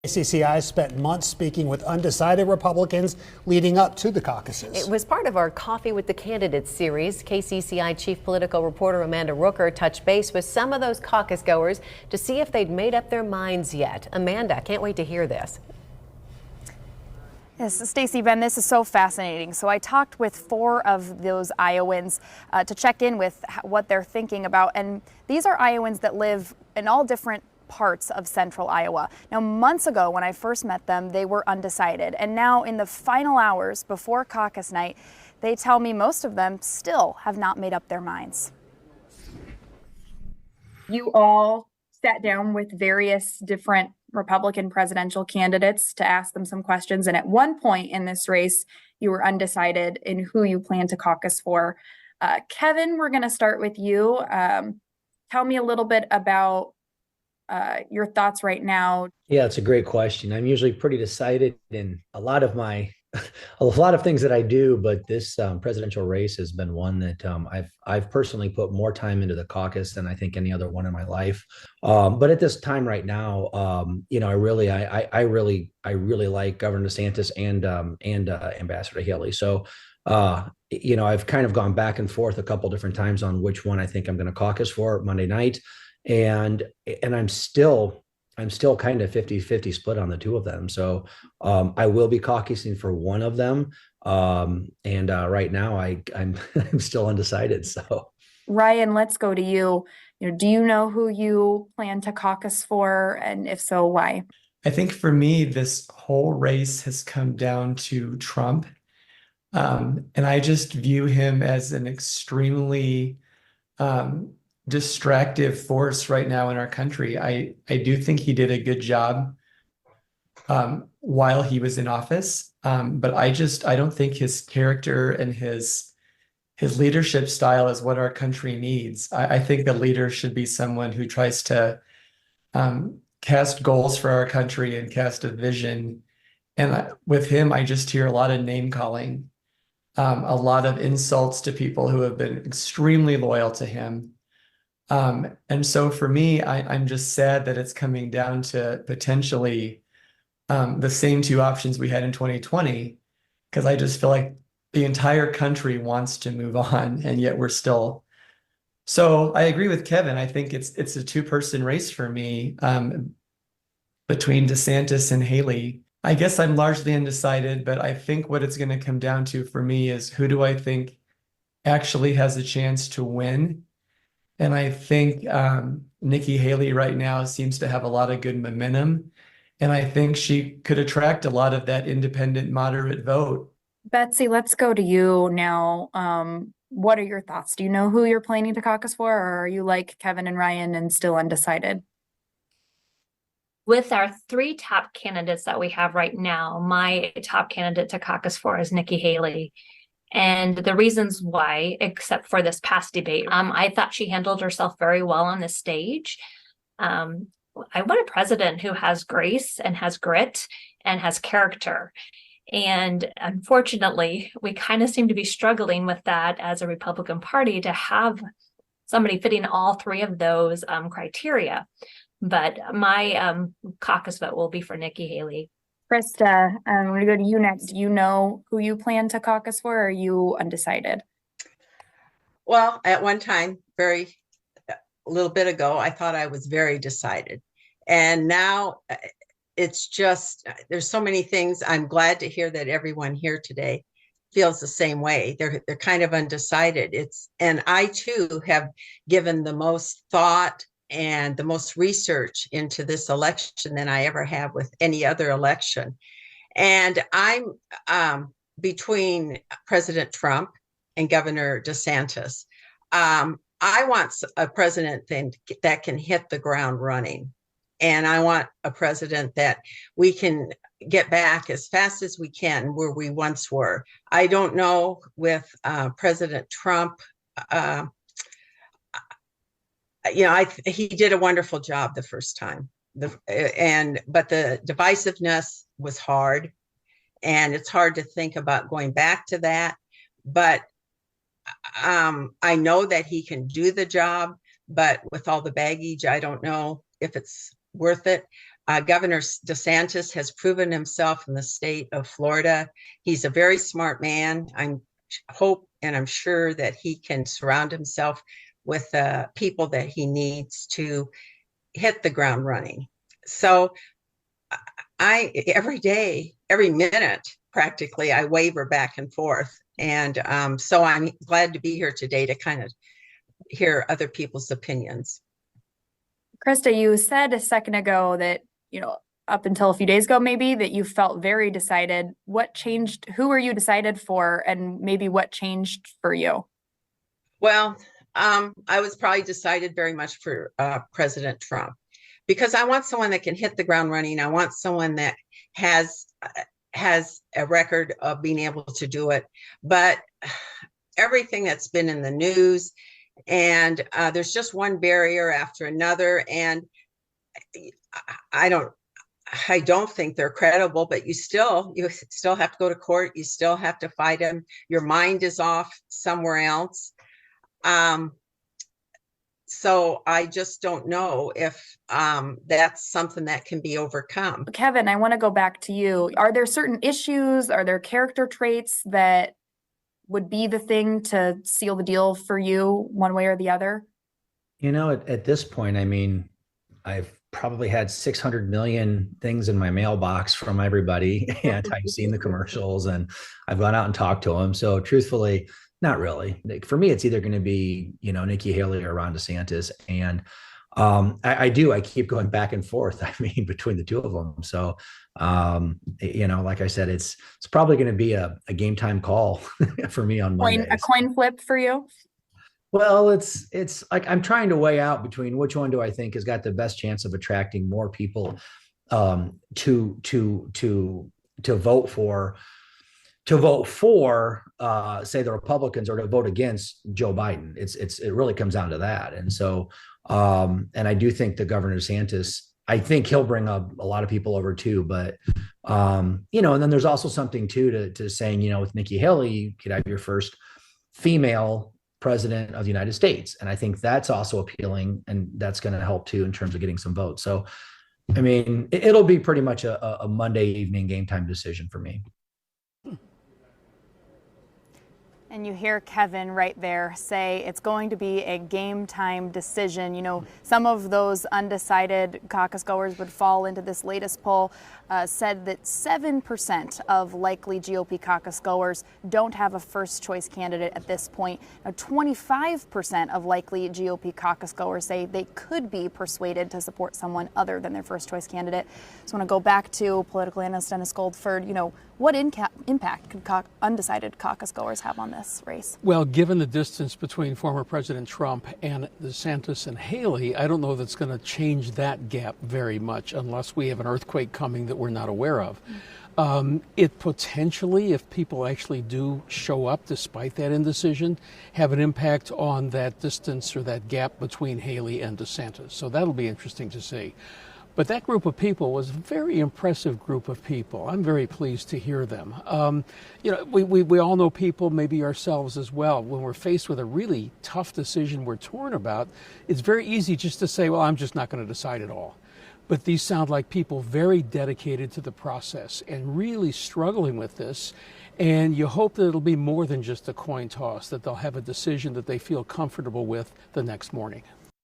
KCCI spent months speaking with undecided Republicans leading up to the caucuses. It was part of our Coffee with the Candidates series. KCCI chief political reporter Amanda Rooker touched base with some of those caucus goers to see if they'd made up their minds yet. Amanda, can't wait to hear this. Yes, Stacey, Ben, this is so fascinating. So I talked with 4 of those Iowans to check in with what they're thinking about. And these are Iowans that live in all different parts of central Iowa. Now, months ago when I first met them, they were undecided. And now in the final hours before caucus night, they tell me most of them still have not made up their minds. You all sat down with various different Republican presidential candidates to ask them some questions. And at one point in this race, you were undecided in who you plan to caucus for. Kevin, we're going to start with you. Tell me a little bit about your thoughts right now. Yeah, it's a great question. I'm usually pretty decided in a lot of things that I do, but this presidential race has been one that I've personally put more time into the caucus than I think any other one in my life. But at this time right now, I really like Governor DeSantis and Ambassador Haley. So I've kind of gone back and forth a couple different times on which one I think I'm going to caucus for Monday night. And I'm still kind of 50-50 split on the two of them. So I will be caucusing for one of them. Right now I'm I'm still undecided. So Ryan, let's go to you. Do you know who you plan to caucus for? And if so, why? I think for me, this whole race has come down to Trump. And I just view him as an extremely distractive force right now in our country. I do think he did a good job while he was in office, but I don't think his character and his leadership style is what our country needs. I think a leader should be someone who tries to cast goals for our country and cast a vision. And with him, I just hear a lot of name calling, a lot of insults to people who have been extremely loyal to him. And so for me, I'm just sad that it's coming down to potentially the same 2 options we had in 2020, because I just feel like the entire country wants to move on, and yet we're still. So I agree with Kevin. I think it's a 2-person race for me between DeSantis and Haley. I guess I'm largely undecided, but I think what it's going to come down to for me is who do I think actually has a chance to win. And I think Nikki Haley right now seems to have a lot of good momentum. And I think she could attract a lot of that independent, moderate vote. Betsy, let's go to you now. What are your thoughts? Do you know who you're planning to caucus for, or are you like Kevin and Ryan and still undecided? With our 3 top candidates that we have right now, my top candidate to caucus for is Nikki Haley. And the reasons why, except for this past debate, I thought she handled herself very well on the stage. I want a president who has grace and has grit and has character. And unfortunately, we kind of seem to be struggling with that as a Republican Party, to have somebody fitting all 3 of those criteria. But my caucus vote will be for Nikki Haley. Krista, I'm going to go to you next. Do you know who you plan to caucus for, or are you undecided? Well, at one time, a little bit ago, I thought I was very decided. And now it's just, there's so many things. I'm glad to hear that everyone here today feels the same way. They're kind of undecided. And I too have given the most thought and the most research into this election than I ever have with any other election. And I'm between President Trump and Governor DeSantis. I want a president that can hit the ground running. And I want a president that we can get back as fast as we can where we once were. I don't know with President Trump, he did a wonderful job the first time, but the divisiveness was hard, and it's hard to think about going back to that. But I know that he can do the job, but with all the baggage, I don't know if it's worth it. Governor DeSantis has proven himself in the state of Florida. He's a very smart man. I'm sure that he can surround himself with people that he needs to hit the ground running. So every day, every minute, practically, I waver back and forth. And so I'm glad to be here today to kind of hear other people's opinions. Krista, you said a second ago that, up until a few days ago, maybe, that you felt very decided. What changed? Who were you decided for, and maybe what changed for you? Well, I was probably decided very much for President Trump, because I want someone that can hit the ground running. I want someone that has a record of being able to do it. But everything that's been in the news, and there's just one barrier after another, and I don't think they're credible. But you still have to go to court. You still have to fight them. Your mind is off somewhere else. So I just don't know if that's something that can be overcome. Kevin, I want to go back to you. Are there certain issues? Are there character traits that would be the thing to seal the deal for you one way or the other? At this point, I mean, I've probably had 600 million things in my mailbox from everybody, and I've seen the commercials, and I've gone out and talked to them. So truthfully, not really. For me, it's either going to be, Nikki Haley or Ron DeSantis. And I keep going back and forth, between the two of them. So, like I said, it's probably going to be a game time call for me on Monday. A coin flip for you? Well, it's like I'm trying to weigh out between which one do I think has got the best chance of attracting more people to vote for say the Republicans, or to vote against Joe Biden. It really comes down to that. And so and I do think the Governor DeSantis, I think he'll bring a lot of people over too. But and then there's also something too to saying, with Nikki Haley, you could have your first female president of the United States. And I think that's also appealing, and that's going to help too in terms of getting some votes. So, it'll be pretty much a Monday evening game time decision for me. And you hear Kevin right there say it's going to be a game time decision. Some of those undecided caucus goers would fall into this latest poll, said that 7% of likely GOP caucus goers don't have a first choice candidate at this point. Now, 25% of likely GOP caucus goers say they could be persuaded to support someone other than their first choice candidate. So I want to go back to political analyst Dennis Goldford. What impact could undecided caucus goers have on this race? Well, given the distance between former President Trump and DeSantis and Haley, I don't know that's going to change that gap very much, unless we have an earthquake coming that we're not aware of. It potentially, if people actually do show up despite that indecision, have an impact on that distance or that gap between Haley and DeSantis. So that'll be interesting to see. But that group of people was a very impressive group of people. I'm very pleased to hear them. We all know people, maybe ourselves as well, when we're faced with a really tough decision we're torn about, it's very easy just to say, well, I'm just not going to decide at all. But these sound like people very dedicated to the process and really struggling with this. And you hope that it'll be more than just a coin toss, that they'll have a decision that they feel comfortable with the next morning.